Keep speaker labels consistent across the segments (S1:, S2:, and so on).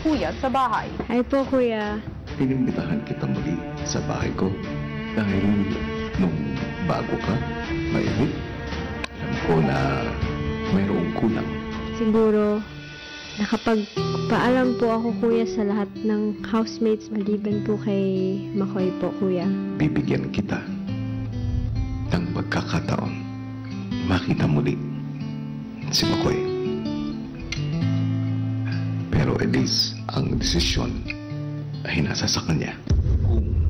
S1: kuya sa bahay.
S2: Hi po, kuya.
S3: Inimbitahan kita muli sa bahay ko dahil nung bago ka, mainit. Alam ko na mayroong kulang.
S2: Siguro, nakapagpaalam po ako, kuya, sa lahat ng housemates maliban po kay Makoy po, kuya.
S3: Bibigyan kita ng pagkakataon makita muli si Makoy. Pero Elise, ang desisyon ay nasa sa kanya. Kung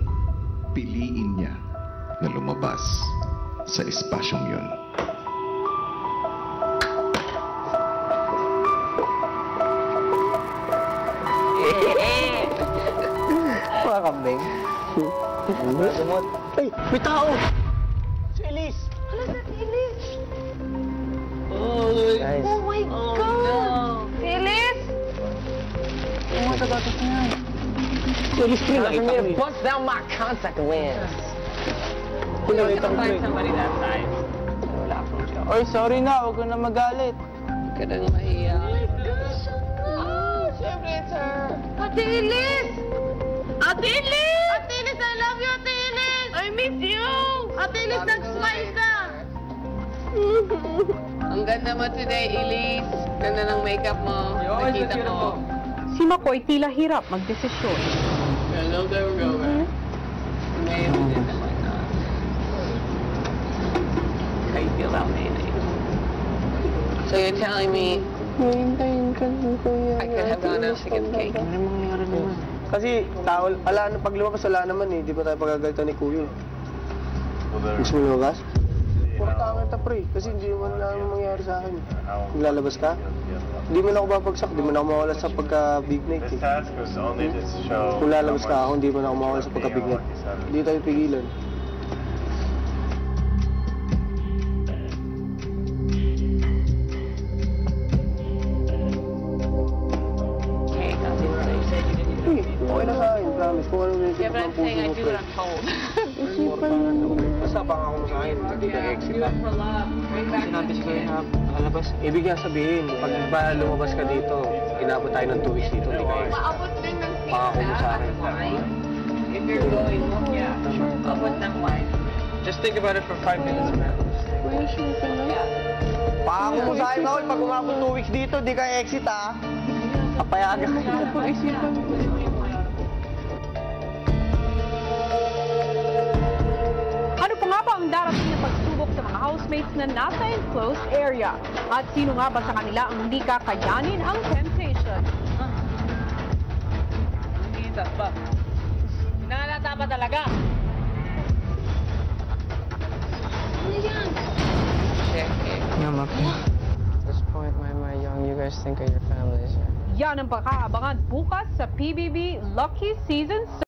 S3: piliin niya na lumabas sa espasyong yun.
S4: Mga kambing. Lumot. Ay, may tao! Si Elise!
S1: Hala, sa Elise!
S4: Guys.
S1: Oh my God! Si Elise!
S4: Yung mga tagatos niya. Si Elise, pinakita ko eh.
S5: Bust down my contact lens.
S4: Pinakita ko eh.
S5: Somebody that time. Wala akong job.
S4: Oy, sorry na. Huwag ka na magalit.
S5: Ka nang mahiya.
S1: Siyempre, sir! Ate Elise! Ate Elise! Ate Elise, I love you, Ate Elise! I miss you! Ate Elise, nag-smile ka!
S5: Ang ganda mo today, Elise. Ganda ng makeup mo. Nakita ko.
S1: Si Makoy tila hirap magdesisyon.
S5: Hello there, Rover. Ngayon din naman na. How you feel about mayonnaise? So you're telling me
S4: Hintayin ka ng kuya.
S5: I could have gone out to get cake?
S4: Ano mangyayari naman? Kasi, pag lumabas, wala naman eh. Di ba tayo pagagalitan ni kuya? Gusto mo lumabas? Puro tanga ta, pre. Kasi hindi naman mangyayari sa akin. Kung lalabas ka, hindi mo na ako babagsak. Hindi mo na ako mawala sa pagka-big night eh. Kung lalabas ka ako, hindi mo na ako mawala sa pagka-big night. Hindi tayo pigilan.
S5: Cake, I'll do what you said you didn't do.
S4: Okay na sa akin, promise. Kung ano yung
S5: Yeah, but I'm saying I do what I'm told.
S4: Basta pangako mo sa akin, hindi ka exit ha. Sinabi si Kuya na nakalabas. Ibig nga sabihin, pag ba lumabas ka dito, inabot tayo ng 2 weeks dito, hindi ka exit.
S5: Maabot din ng
S4: Pangako mo sa akin.
S5: If you're going, yeah. Maabot ng wine.
S4: Just think about it for 5 minutes, man. Pangako mo sa akin, Paul, pag umabot 2 weeks dito, hindi ka exit ha. Papayagan ka.
S1: Ano pa nga ba ang darating na pagsubok sa mga housemates na nasa enclosed area? At sino nga ba sa kanila ang hindi kakayanin ang temptation?
S5: Kita pa. Hinalata pa talaga. Ano yan? Check it.
S4: Yeah, At this point, my young, you guys think of your families.
S1: Yan ang pakaabangan bukas sa PBB Lucky Season 6.